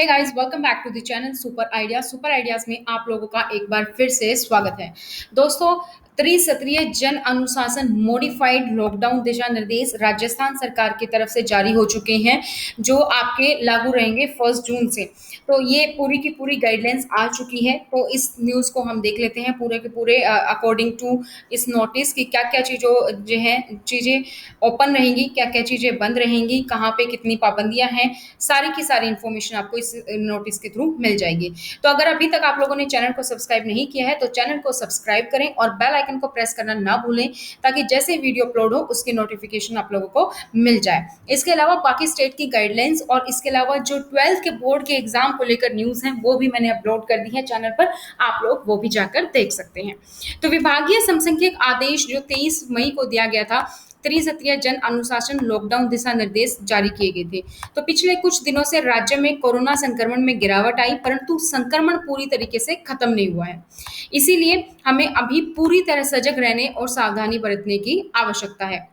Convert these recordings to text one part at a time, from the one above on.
Hey guys, welcome back to the channel Super Ideas में आप लोगों का एक बार फिर से स्वागत है। दोस्तों, त्रिसत्रीय जन अनुशासन मॉडिफाइड लॉकडाउन दिशा निर्देश राजस्थान सरकार की तरफ से जारी हो चुके हैं, जो आपके लागू रहेंगे 1 जून से। तो ये पूरी की पूरी गाइडलाइंस आ चुकी है। तो इस न्यूज़ को हम देख लेते हैं पूरे के पूरे अकॉर्डिंग टू इस नोटिस की क्या क्या चीज़ें ओपन रहेंगी, क्या क्या चीज़ें बंद रहेंगी, कहाँ पे कितनी पाबंदियां हैं। सारी की सारी इन्फॉर्मेशन आपको इस नोटिस के थ्रू मिल जाएगी। तो अगर अभी तक आप लोगों ने चैनल को सब्सक्राइब नहीं किया है तो चैनल को सब्सक्राइब करें और बेल आइकन को प्रेस करना ना भूलें, ताकि जैसे वीडियो अपलोड हो उसकी नोटिफिकेशन आप लोगों को मिल जाए। इसके अलावा बाकी स्टेट की गाइडलाइंस और इसके अलावा जो 12th के बोर्ड के एग्जाम को लेकर न्यूज़ हैं वो भी मैंने अपलोड कर दी है चैनल पर, आप लोग वो भी जाकर देख सकते हैं। तो विभागीय समसंख्यक आदेश जो 23 मई को दिया गया था, त्रिसत्रीय जन अनुशासन लॉकडाउन दिशा निर्देश जारी किए गए थे। तो पिछले कुछ दिनों से राज्य में कोरोना संक्रमण में गिरावट आई, परंतु संक्रमण पूरी तरीके से खत्म नहीं हुआ है। इसीलिए हमें अभी पूरी तरह सजग रहने और सावधानी बरतने की आवश्यकता है।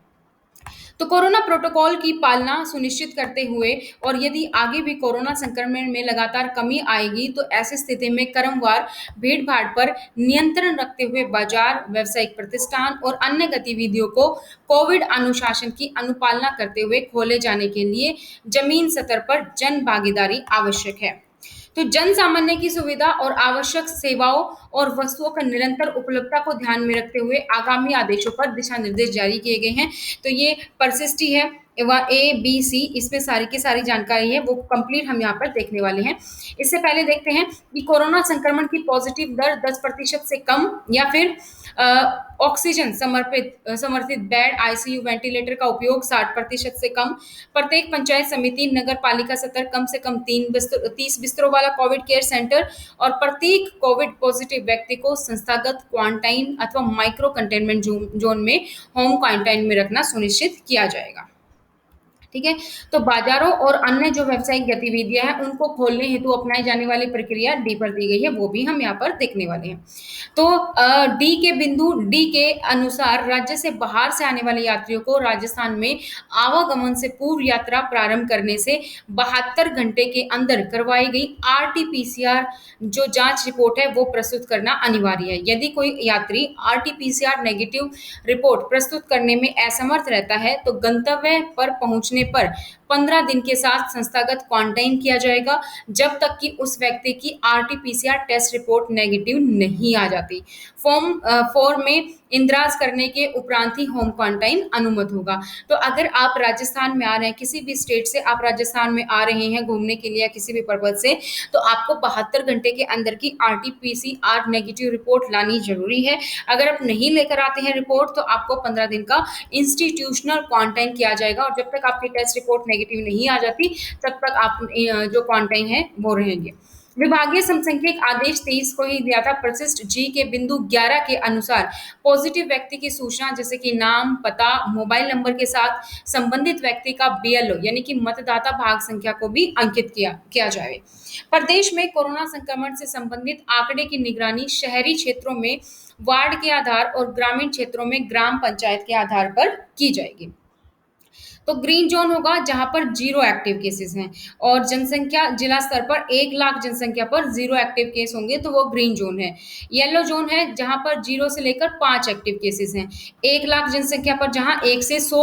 तो कोरोना प्रोटोकॉल की पालना सुनिश्चित करते हुए और यदि आगे भी कोरोना संक्रमण में लगातार कमी आएगी तो ऐसी स्थिति में क्रमवार भीड़-भाड़ पर नियंत्रण रखते हुए बाजार, व्यावसायिक प्रतिष्ठान और अन्य गतिविधियों को कोविड अनुशासन की अनुपालना करते हुए खोले जाने के लिए जमीन स्तर पर जन भागीदारी आवश्यक है। तो जन सामान्य की सुविधा और आवश्यक सेवाओं और वस्तुओं का निरंतर उपलब्धता को ध्यान में रखते हुए आगामी आदेशों पर दिशा निर्देश जारी किए गए हैं। तो ये परसिस्टी है, ए बी सी, इसमें सारी की सारी जानकारी है वो कंप्लीट हम यहाँ पर देखने वाले हैं। इससे पहले देखते हैं कि कोरोना संक्रमण की पॉजिटिव दर 10% से कम या फिर ऑक्सीजन समर्थित बेड, आईसीयू वेंटिलेटर का उपयोग 60% से कम, प्रत्येक पंचायत समिति नगर पालिका स्तर कम से कम 30 बिस्तरों वाला कोविड केयर सेंटर और प्रत्येक कोविड पॉजिटिव व्यक्ति को संस्थागत क्वारंटाइन अथवा माइक्रो कंटेनमेंट जोन में होम क्वारंटाइन में रखना सुनिश्चित किया जाएगा। ठीक है। तो बाजारों और अन्य जो व्यावसायिक गतिविधियां हैं उनको खोलने हेतु अपनाई जाने वाली प्रक्रिया डी पर दी गई है, वो भी हम यहाँ पर देखने वाले हैं। तो डी के अनुसार राज्य से बाहर से आने वाले यात्रियों को राजस्थान में आवागमन से पूर्व यात्रा प्रारंभ करने से 72 घंटे के अंदर करवाई गई आरटी-पीसीआर जो जांच रिपोर्ट है वो प्रस्तुत करना अनिवार्य है। यदि कोई यात्री आरटी-पीसीआर नेगेटिव रिपोर्ट प्रस्तुत करने में असमर्थ रहता है तो गंतव्य पर पहुंचने पर 15 दिन के साथ संस्थागत क्वारंटाइन किया जाएगा, जब तक कि उस व्यक्ति की आरटी-पीसीआर टेस्ट रिपोर्ट नेगेटिव नहीं आ जाती। फॉर्म में इंद्राज करने के उपरांत ही होम क्वारंटाइन अनुमत होगा। तो अगर आप राजस्थान में आ रहे हैं, किसी भी स्टेट से आप राजस्थान में आ रहे हैं घूमने के लिए या किसी भी पर्पज से, तो आपको 72 घंटे के अंदर की आरटी-पीसीआर नेगेटिव रिपोर्ट लानी जरूरी है। अगर आप नहीं लेकर आते हैं रिपोर्ट तो आपको 15 दिन का इंस्टीट्यूशनल क्वारंटाइन किया जाएगा और जब तक आपकी टेस्ट रिपोर्ट नेगेटिव नहीं आ जाती तब तक आप जो क्वारंटाइन है वो रहेंगे। विभागीय समसंख्यक आदेश 23 को ही दिया था। प्रशिष्ट जी के बिंदु 11 के अनुसार पॉजिटिव व्यक्ति की सूचना जैसे कि नाम, पता, मोबाइल नंबर के साथ संबंधित व्यक्ति का बीएलओ यानी कि मतदाता भाग संख्या को भी अंकित किया जाए। प्रदेश में कोरोना संक्रमण से संबंधित आंकड़े की निगरानी शहरी क्षेत्रों में वार्ड के आधार और ग्रामीण क्षेत्रों में ग्राम पंचायत के आधार पर की जाएगी। तो ग्रीन जोन होगा जहां पर 0 एक्टिव केसेस हैं और जनसंख्या जिला स्तर पर 1 लाख जनसंख्या पर 0 एक्टिव केस होंगे तो वो ग्रीन जोन है। येलो जोन है जहां पर 0 से लेकर 5 एक्टिव केसेस हैं। 1 लाख जनसंख्या पर जहां 1 से 100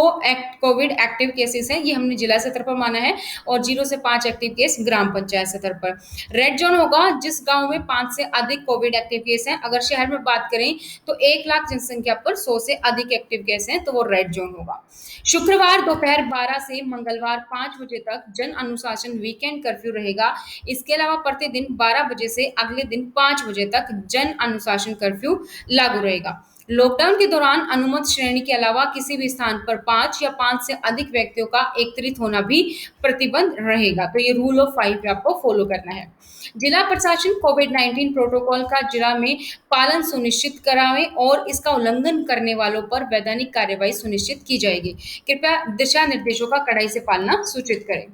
कोविड एक्टिव केसेस हैं, ये हमने जिला स्तर पर माना है, और 0 से 5 एक्टिव केस ग्राम पंचायत स्तर पर। रेड जोन होगा जिस गांव में 5 से अधिक कोविड एक्टिव केस हैं। अगर शहर में बात करें तो 1 लाख जनसंख्या पर 100 से अधिक एक्टिव केस हैं तो वो रेड जोन होगा। शुक्रवार दोपहर 12 से मंगलवार 5 बजे तक जन अनुशासन वीकेंड कर्फ्यू रहेगा। इसके अलावा प्रतिदिन 12 बजे से अगले दिन 5 बजे तक जन अनुशासन कर्फ्यू लागू रहेगा। लॉकडाउन के दौरान अनुमत श्रेणी के अलावा किसी भी स्थान पर 5 या 5 से अधिक व्यक्तियों का एकत्रित होना भी प्रतिबंध रहेगा। तो ये रूल ऑफ 5 आपको फॉलो करना है। जिला प्रशासन कोविड-19 प्रोटोकॉल का जिला में पालन सुनिश्चित करावें और इसका उल्लंघन करने वालों पर वैधानिक कार्यवाही सुनिश्चित की जाएगी। कृपया दिशा निर्देशों का कड़ाई से पालना सूचित करें।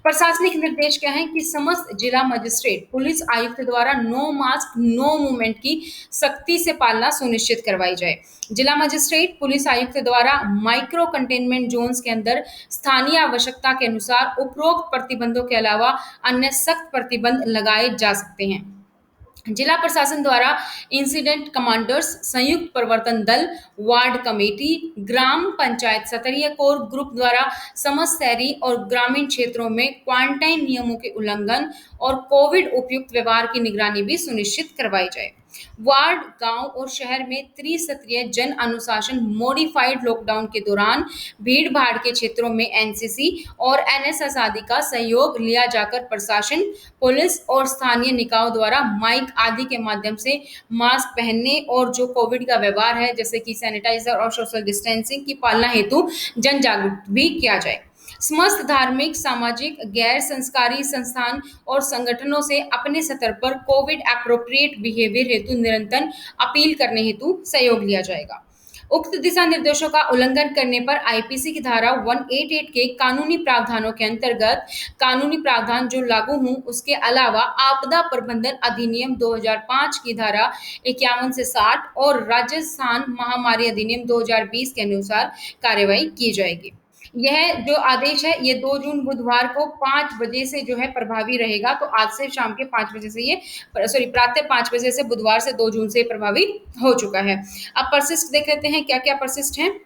प्रशासनिक निर्देश क्या है कि समस्त जिला मजिस्ट्रेट, पुलिस आयुक्त द्वारा नो मास्क नो मूवमेंट की सख्ती से पालना सुनिश्चित करवाई जाए। जिला मजिस्ट्रेट पुलिस आयुक्त द्वारा माइक्रो कंटेनमेंट जोन्स के अंदर स्थानीय आवश्यकता के अनुसार उपरोक्त प्रतिबंधों के अलावा अन्य सख्त प्रतिबंध लगाए जा सकते हैं। जिला प्रशासन द्वारा इंसिडेंट कमांडर्स, संयुक्त प्रवर्तन दल, वार्ड कमेटी, ग्राम पंचायत स्तरीय कोर ग्रुप द्वारा समस्त शहरी और ग्रामीण क्षेत्रों में क्वारंटाइन नियमों के उल्लंघन और कोविड उपयुक्त व्यवहार की निगरानी भी सुनिश्चित करवाई जाए। वार्ड, गांव और शहर में त्रिस्तरीय जन अनुशासन मॉडिफाइड लॉकडाउन के दौरान भीड़ भाड़ के क्षेत्रों में एनसीसी और एनएसएस आदि का सहयोग लिया जाकर प्रशासन, पुलिस और स्थानीय निकायों द्वारा माइक आदि के माध्यम से मास्क पहनने और जो कोविड का व्यवहार है जैसे कि सैनिटाइजर और सोशल डिस्टेंसिंग की पालना हेतु जन जागरूक भी किया जाए। समस्त धार्मिक, सामाजिक, गैर संस्कारी संस्थान और संगठनों से अपने स्तर पर कोविड एप्रोप्रिएट बिहेवियर हेतु निरंतर अपील करने हेतु सहयोग लिया जाएगा। उक्त दिशा निर्देशों का उल्लंघन करने पर आईपीसी की धारा 188 के कानूनी प्रावधानों के अंतर्गत कानूनी प्रावधान जो लागू हों उसके अलावा आपदा प्रबंधन अधिनियम 2005 की धारा 51 से 60 और राजस्थान महामारी अधिनियम 2020 के अनुसार कार्रवाई की जाएगी। यह जो आदेश है ये 2 जून बुधवार को 5 बजे से जो है प्रभावी रहेगा। तो आज से शाम के 5 बजे से ये प्रातः 5 बजे से बुधवार से 2 जून से प्रभावी हो चुका है। अब परसिस्ट देख लेते हैं क्या-क्या परसिस्ट हैं।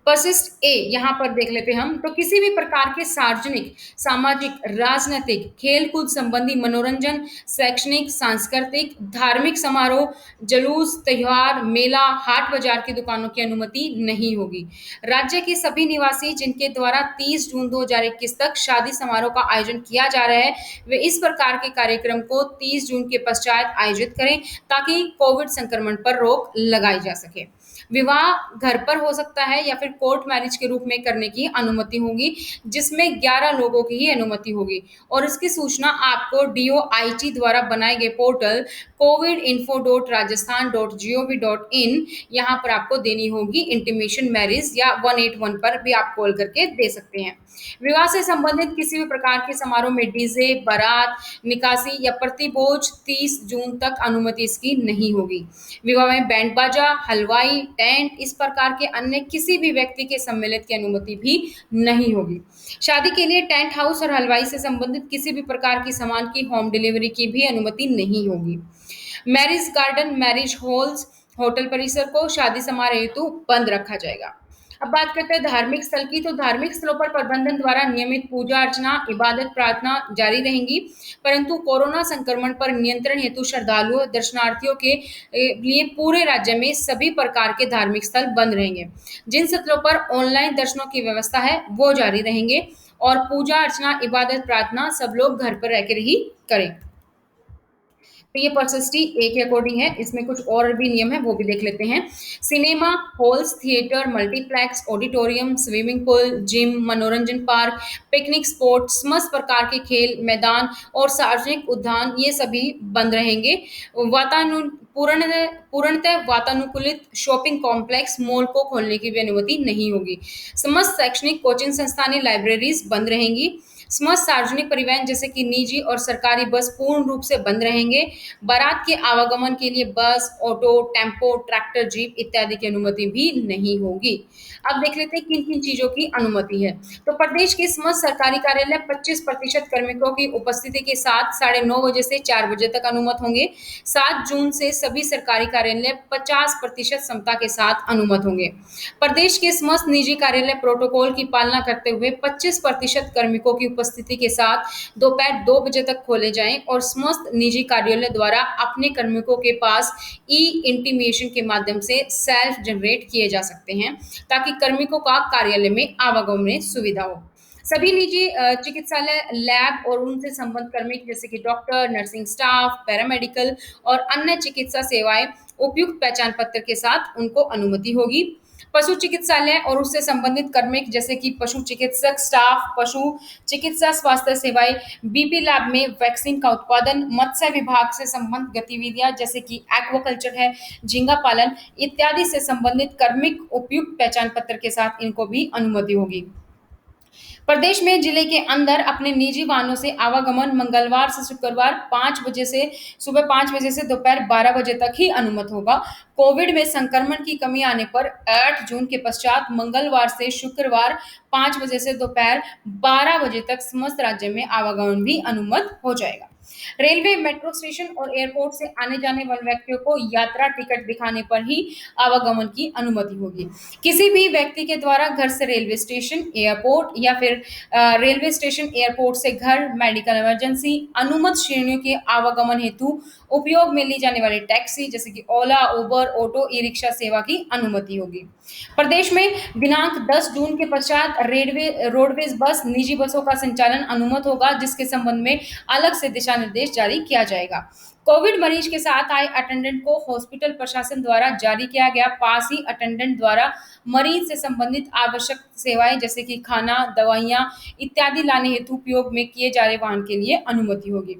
परसिस्ट ए यहाँ पर देख लेते हैं हम। तो किसी भी प्रकार के सार्वजनिक, सामाजिक, राजनीतिक, खेल-कूद संबंधी मनोरंजन, शैक्षणिक, सांस्कृतिक, धार्मिक समारोह, जुलूस, त्योहार, मेला, हाट बाजार की दुकानों की अनुमति नहीं होगी। राज्य के सभी निवासी जिनके द्वारा 30 जून 2021 तक शादी समारोह का आयोजन किया जा रहा है, वे इस प्रकार के कार्यक्रम को 30 जून के पश्चात आयोजित करें ताकि कोविड संक्रमण पर रोक लगाई जा सके। विवाह घर पर हो सकता है या फिर कोर्ट मैरिज के रूप में करने की अनुमति होगी, जिसमें 11 लोगों की ही अनुमति होगी और इसकी सूचना आपको डीओआईटी द्वारा बनाए गए पोर्टल covidinfo.rajasthan.gov.in यहाँ पर आपको देनी होगी। इंटीमेशन मैरिज या 181 पर भी आप कॉल करके दे सकते हैं। विवाह से संबंधित किसी भी प्रकार के समारोह में डीजे, बारात, निकासी या प्रतिभोज 30 जून तक अनुमति इसकी नहीं होगी। विवाह में बैंड बाजा, हलवाई, टेंट इस प्रकार के अन्य किसी भी व्यक्ति के सम्मिलित की अनुमति भी नहीं होगी। शादी के लिए टेंट हाउस और हलवाई से संबंधित किसी भी प्रकार की सामान की होम डिलीवरी की भी अनुमति नहीं होगी। Marriage garden, marriage halls, hotel परिसर को शादी समारोह हेतु बंद रखा जाएगा। अब बात करते हैं धार्मिक स्थल की। तो धार्मिक स्थलों पर प्रबंधन द्वारा नियमित पूजा अर्चना, इबादत, प्रार्थना जारी रहेंगी, परंतु कोरोना संक्रमण पर नियंत्रण हेतु श्रद्धालुओं, दर्शनार्थियों के लिए पूरे राज्य में सभी प्रकार के धार्मिक स्थल बंद रहेंगे। जिन स्थलों पर ऑनलाइन दर्शनों की व्यवस्था है वो जारी रहेंगे और पूजा अर्चना, इबादत, प्रार्थना सब लोग घर पर रहकर ही करें। तो ये परसिस्टी ए के अकॉर्डिंग है। इसमें कुछ और भी नियम है वो भी देख लेते हैं। Cinema halls, theatre, multiplex, auditorium, swimming pool, gym, मनोरंजन पार्क, पिकनिक स्पॉट, समस्त प्रकार के खेल मैदान और सार्वजनिक उद्यान ये सभी बंद रहेंगे। पूर्णतः वातानुकूलित शॉपिंग कॉम्प्लेक्स, मॉल को खोलने की भी अनुमति नहीं होगी। समस्त शैक्षणिक कोचिंग संस्थानें, लाइब्रेरीज बंद रहेंगी। समस्त सार्वजनिक परिवहन जैसे कि निजी और सरकारी बस पूर्ण रूप से बंद रहेंगे। बारात के आवागमन के लिए बस, ऑटो, टेम्पो, ट्रैक्टर, जीप इत्यादि की अनुमति भी नहीं होगी। अब देख लेते हैं किन किन चीजों की अनुमति है। तो प्रदेश के समस्त सरकारी कार्यालय 25% कार्मिकों की उपस्थिति के साथ 9:30 बजे से 4 बजे तक अनुमत होंगे। 7 जून से सभी सरकारी कार्यालय 50% क्षमता के साथ अनुमत होंगे। प्रदेश के समस्त निजी कार्यालय प्रोटोकॉल की पालना करते हुए 25% कार्मिकों की उपस्थिति के साथ दोपहर 2 बजे तक खोले जाएं और समस्त निजी कार्यालय द्वारा अपने कार्मिकों के पास ई इंटीमेशन के माध्यम से सेल्फ जनरेट किए जा सकते हैं ताकि कार्मिकों का कार्यालय में आवागमन में सुविधा हो। सभी निजी चिकित्सालय, लैब और उनसे संबद्ध कार्मिक जैसे कि डॉक्टर, नर्सिंग स्टाफ, पैरामेडिकल और अन्य चिकित्सा सेवाएं उपयुक्त पहचान पत्र के साथ उनको अनुमति होगी। पशु चिकित्सालय और उससे संबंधित कार्मिक जैसे कि पशु चिकित्सक स्टाफ, पशु चिकित्सा स्वास्थ्य सेवाएं, बीपी लैब में वैक्सीन का उत्पादन, मत्स्य विभाग से संबंधित गतिविधियां जैसे कि एक्वाकल्चर है, झींगा पालन इत्यादि से संबंधित कार्मिक उपयुक्त पहचान पत्र के साथ इनको भी अनुमति होगी। प्रदेश में जिले के अंदर अपने निजी वाहनों से आवागमन मंगलवार से शुक्रवार 5 बजे से सुबह 5 बजे से दोपहर 12 बजे तक ही अनुमत होगा। कोविड में संक्रमण की कमी आने पर 8 जून के पश्चात मंगलवार से शुक्रवार 5 बजे से दोपहर 12 बजे तक समस्त राज्य में आवागमन भी अनुमत हो जाएगा। रेलवे, मेट्रो स्टेशन और एयरपोर्ट से आने जाने वाले व्यक्तियों को यात्रा टिकट दिखाने पर ही आवागमन की अनुमति होगी। किसी भी व्यक्ति के द्वारा घर से रेलवे स्टेशन, एयरपोर्ट या फिर रेलवे स्टेशन, एयरपोर्ट से घर, मेडिकल इमरजेंसी, अनुमत श्रेणियों के आवागमन हेतु उपयोग में ली जाने वाली टैक्सी जैसे कि ओला, उबर, ऑटो, ई रिक्शा सेवा की अनुमति होगी। प्रदेश में दिनांक 10 जून के पश्चात रोडवेज बस, निजी बसों का संचालन अनुमत होगा, जिसके संबंध में अलग से दिशा निर्देश जारी किया जाएगा। कोविड मरीज के साथ आए अटेंडेंट को हॉस्पिटल प्रशासन द्वारा जारी किया गया पास ही अटेंडेंट द्वारा मरीज से संबंधित आवश्यक सेवाएं जैसे कि खाना, दवाइयां इत्यादि लाने हेतु उपयोग में किए जा रहे वाहन के लिए अनुमति होगी।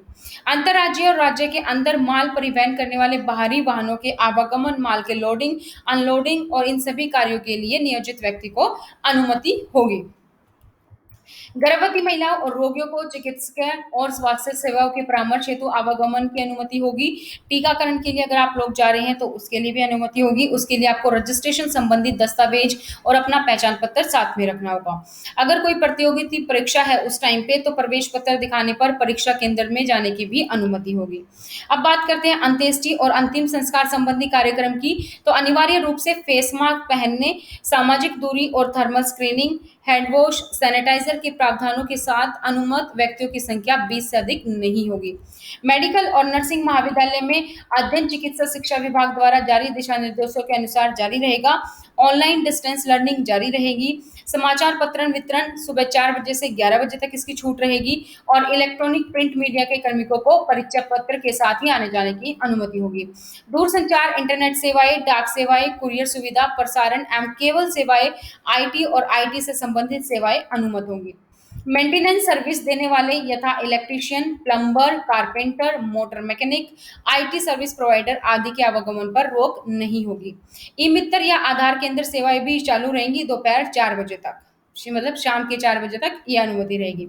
अंतर्राज्यीय और राज्य के अंदर माल परिवहन करने वाले बाहरी वाहनों के आवागमन, माल के लोडिंग, अनलोडिंग और इन सभी कार्यों के लिए नियोजित व्यक्ति को अनुमति होगी। गर्भवती महिलाओं और रोगियों को चिकित्सकीय और स्वास्थ्य सेवाओं के परामर्श हेतु आवागमन की अनुमति होगी। टीकाकरण के लिए अगर आप लोग जा रहे हैं तो उसके लिए भी अनुमति होगी। उसके लिए आपको रजिस्ट्रेशन संबंधित दस्तावेज और अपना पहचान पत्र साथ में रखना होगा। अगर कोई प्रतियोगिता परीक्षा है उस टाइम पे तो प्रवेश पत्र दिखाने पर परीक्षा केंद्र में जाने की भी अनुमति होगी। अब बात करते हैं अंत्येष्टि और अंतिम संस्कार संबंधी कार्यक्रम की, तो अनिवार्य रूप से फेस मास्क पहनने, सामाजिक दूरी और thermal screening, hand wash, sanitiser के प्रावधानों के साथ अनुमत व्यक्तियों की संख्या 20 से अधिक नहीं होगी। मेडिकल और नर्सिंग महाविद्यालय में अध्ययन चिकित्सा शिक्षा विभाग द्वारा जारी दिशा निर्देशों के अनुसार जारी रहेगा। ऑनलाइन डिस्टेंस लर्निंग जारी रहेगी। समाचार पत्र वितरण सुबह 4 बजे से 11 बजे तक इसकी छूट रहेगी और इलेक्ट्रॉनिक प्रिंट मीडिया के कार्मिकों को परीक्षा पत्र के साथ ही आने जाने की अनुमति होगी। दूरसंचार, इंटरनेट सेवाएं, डाक सेवाएं, कुरियर सुविधा, प्रसारण एवं केबल सेवाएं, आईटी और आईटी से संबंधित सेवाएं अनुमत होंगी। मेंटेनेंस सर्विस देने वाले यथा electrician, plumber, carpenter, motor mechanic, IT service provider आदि के आवागमन पर रोक नहीं होगी। ई मित्र या आधार केंद्र सेवाएं भी चालू रहेंगी दोपहर 4 बजे तक, मतलब शाम के 4 बजे तक ये अनुमति रहेगी।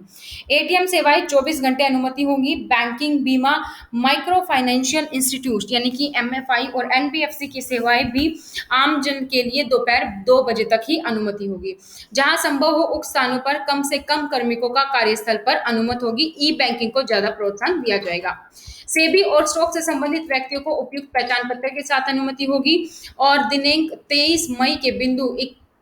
एटीएम सेवाएं 24 घंटे अनुमति होगी। बैंकिंग, बीमा, माइक्रो फाइनेंशियल इंस्टीट्यूट यानी कि एमएफआई और एनबीएफसी की सेवाएं भी आम जन के लिए दोपहर 2 बजे तक ही अनुमति होगी। जहां संभव हो उक्त स्थानों पर कम से कम कार्मिकों का कार्यस्थल पर अनुमत होगी। ई बैंकिंग को ज्यादा प्रोत्साहन दिया जाएगा। सेबी और स्टॉक से संबंधित व्यक्तियों को उपयुक्त पहचान पत्र के साथ अनुमति होगी और दिनांक 23 मई के बिंदु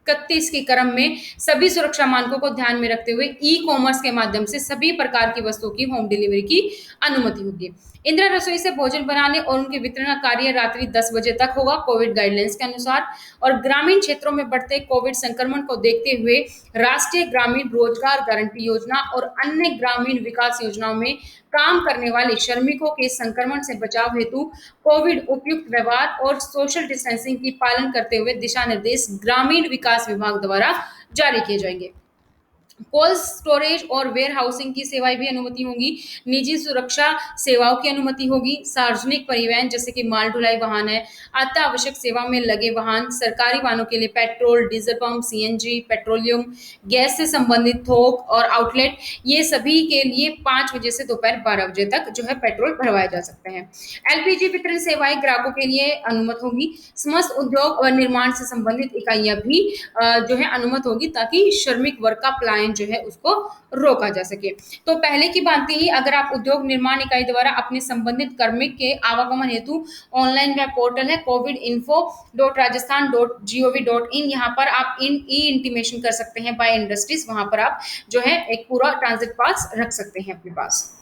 31 के क्रम में सभी सुरक्षा मानकों को ध्यान में रखते हुए ई कॉमर्स के माध्यम से सभी प्रकार की वस्तुओं की होम डिलीवरी की अनुमति होगी। इंदिरा रसोई से भोजन बनाने और उनके वितरण का कार्य रात्रि 10 बजे तक होगा कोविड गाइडलाइंस के अनुसार। और ग्रामीण क्षेत्रों में बढ़ते कोविड संक्रमण को देखते हुए राष्ट्रीय ग्रामीण रोजगार गारंटी योजना और अन्य ग्रामीण विकास योजनाओं में काम करने वाले श्रमिकों के संक्रमण से बचाव हेतु कोविड उपयुक्त व्यवहार और सोशल डिस्टेंसिंग की पालन करते हुए दिशा निर्देश ग्रामीण विकास विभाग द्वारा जारी किए जाएंगे। कोल्ड स्टोरेज और वेयर हाउसिंग की सेवाएं भी अनुमति होंगी। निजी सुरक्षा सेवाओं की अनुमति होगी। सार्वजनिक परिवहन जैसे कि माल ढुलाई वाहन है, अत्यावश्यक सेवा में लगे वाहन, सरकारी वाहनों के लिए petrol, diesel pump, CNG, petroleum, gas से संबंधित थोक और आउटलेट, ये सभी के लिए 5 बजे से दोपहर 12 बजे तक जो है पेट्रोल भरवाए जा सकते हैं। एलपीजी वितरण सेवाएं ग्राहकों के लिए अनुमत होगी। समस्त उद्योग और निर्माण से संबंधित इकाइयां भी जो है अनुमत होगी ताकि श्रमिक वर्ग का पलायन जो है उसको रोका जा सके। तो पहले की भांति ही अगर आप उद्योग निर्माण इकाई द्वारा अपने संबंधित कार्मिक के आवागमन हेतु ऑनलाइन वेब पोर्टल है covid.rajasthan.gov.in, यहाँ पर आप ई इंटीमेशन कर सकते हैं बाय इंडस्ट्रीज, वहां पर आप जो है एक पूरा ट्रांजिट पास रख सकते हैं अपने पास।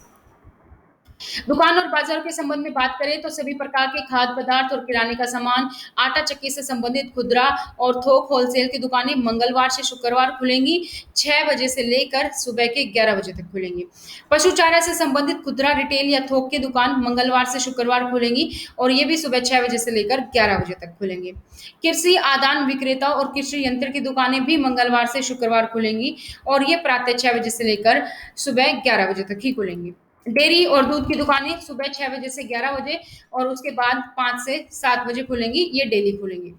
दुकान और बाजार के संबंध में बात करें तो सभी प्रकार के खाद्य पदार्थ और किराने का सामान, आटा चक्की से संबंधित खुदरा और थोक होलसेल की दुकानें मंगलवार से शुक्रवार खुलेंगी 6 बजे से लेकर सुबह के 11 बजे तक खुलेंगी। पशु चारा से संबंधित खुदरा, रिटेल या थोक की दुकान मंगलवार से शुक्रवार खुलेंगी और ये भी सुबह 6 बजे से लेकर 11 बजे तक खुलेंगे। कृषि आदान विक्रेता और कृषि यंत्र की दुकानें भी मंगलवार से शुक्रवार खुलेंगी और ये प्रातः 6 बजे से लेकर सुबह 11 बजे तक ही खुलेंगी। डेयरी और दूध की दुकानें सुबह 6 बजे से 11 बजे और उसके बाद 5 से 7 बजे खुलेंगी, ये डेली खुलेंगी।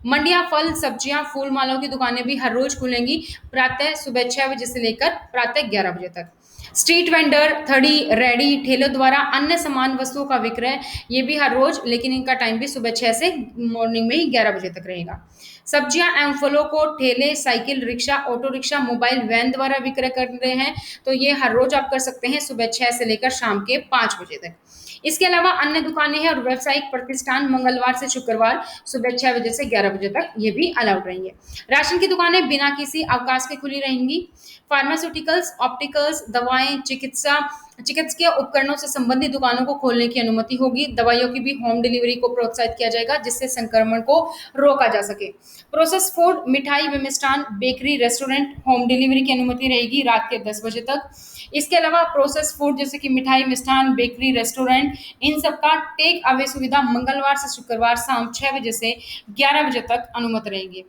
मंडियाँ, फल, सब्जियाँ, फूल मालाओं की दुकानें भी हर रोज़ खुलेंगी, प्रातः सुबह 6 बजे से लेकर प्रातः 11 बजे तक। स्ट्रीट वेंडर, थड़ी, रेडी, ठेलों द्वारा अन्य सामान वस्तुओं का विक्रय, ये भी हर रोज़, लेकिन इनका टाइम भी सुबह 6 से मॉर्निंग में ही 11 बजे तक रहेगा। सब्जियां एवं फलों को ठेले, cycle, rickshaw, auto rickshaw, mobile van द्वारा विक्रय कर रहे हैं, तो ये हर रोज आप कर सकते हैं सुबह 6 से लेकर शाम के 5 बजे तक। इसके अलावा अन्य दुकानें हैं और व्यावसायिक प्रतिष्ठान मंगलवार से शुक्रवार सुबह 6 बजे से 11 बजे तक ये भी अलाउड रहेंगे। राशन की दुकानें बिना किसी अवकाश के खुली रहेंगी। फार्मास्यूटिकल्स, ऑप्टिकल्स, दवाएं, चिकित्सकीय उपकरणों से संबंधित दुकानों को खोलने की अनुमति होगी। दवाइयों की भी होम डिलीवरी को प्रोत्साहित किया जाएगा, जिससे संक्रमण को रोका जा सके। प्रोसेस फूड, मिठाई व मिष्ठान, बेकरी, रेस्टोरेंट, होम डिलीवरी की अनुमति रहेगी रात के 10 बजे तक। इसके अलावा प्रोसेस फूड जैसे कि मिठाई, मिष्ठान, बेकरी, रेस्टोरेंट, इन सब का टेक अवे सुविधा मंगलवार से शुक्रवार शाम 6 बजे से 11 बजे तक अनुमत रहेगी।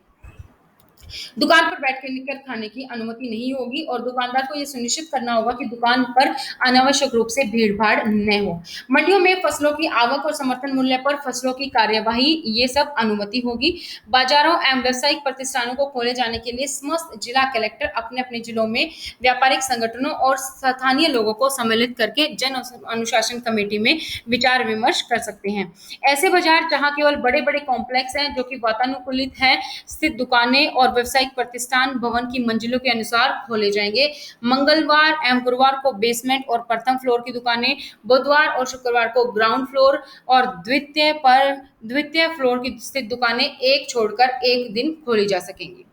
दुकान पर बैठ कर खाने की अनुमति नहीं होगी और दुकानदार को यह सुनिश्चित करना होगा कि दुकान पर अनावश्यक रूप से भीड़ भाड़ न हो। मंडियों में फसलों की आवक और समर्थन मूल्य पर फसलों की कार्यवाही, ये सब अनुमति होगी। बाजारों एवं व्यावसायिक प्रतिष्ठानों को खोले जाने के लिए समस्त जिला कलेक्टर अपने अपने जिलों में व्यापारिक संगठनों और स्थानीय लोगों को सम्मिलित करके जन अनुशासन कमेटी में विचार विमर्श कर सकते हैं। ऐसे बाजार जहां केवल बड़े बड़े कॉम्प्लेक्स हैं जो कि वातानुकूलित हैं, स्थित दुकानें और व्यावसायिक प्रतिष्ठान भवन की मंजिलों के अनुसार खोले जाएंगे। मंगलवार एवं गुरुवार को बेसमेंट और प्रथम फ्लोर की दुकानें, बुधवार और शुक्रवार को ग्राउंड फ्लोर और द्वितीय फ्लोर की स्थित दुकानें एक छोड़कर एक दिन खोली जा सकेंगी।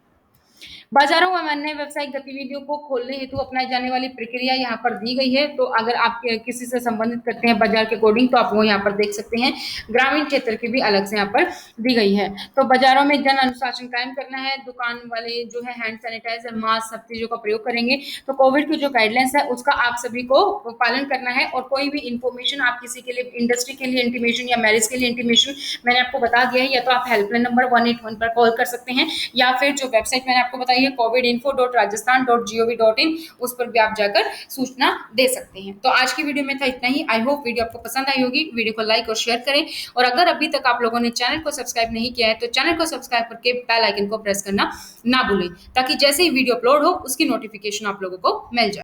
बाजारों एवं अन्य व्यावसायिक गतिविधियों को खोलने हेतु अपनाई जाने वाली प्रक्रिया यहाँ पर दी गई है। तो अगर आप किसी से संबंधित करते हैं बाजार के अकॉर्डिंग, तो आप वो यहाँ पर देख सकते हैं। ग्रामीण क्षेत्र की भी अलग से यहाँ पर दी गई है। तो बाजारों में जन अनुशासन कायम करना है। दुकान वाले जो है हैंड सैनिटाइजर, मास्क, सब चीजों का प्रयोग करेंगे। तो कोविड की जो गाइडलाइंस है उसका आप सभी को पालन करना है। और कोई भी इंफॉर्मेशन आप किसी के लिए, इंडस्ट्री के लिए इंटीमेशन या मैरिज के लिए इंटीमेशन, मैंने आपको बता दिया है, या तो आप हेल्पलाइन नंबर 181 पर कॉल कर सकते हैं, या फिर जो वेबसाइट मैंने आपको बताई है covidinfo.rajasthan.gov.in, उस पर भी आप जाकर सूचना दे सकते हैं। तो आज की वीडियो में था इतना ही। आई होप वीडियो आपको पसंद आई होगी। वीडियो को लाइक और शेयर करें, और अगर अभी तक आप लोगों ने चैनल को सब्सक्राइब नहीं किया है तो चैनल को सब्सक्राइब करके बेल आइकन को प्रेस करना ना भूलें, ताकि जैसे ही वीडियो अपलोड हो उसकी नोटिफिकेशन आप लोगों को मिल जाए।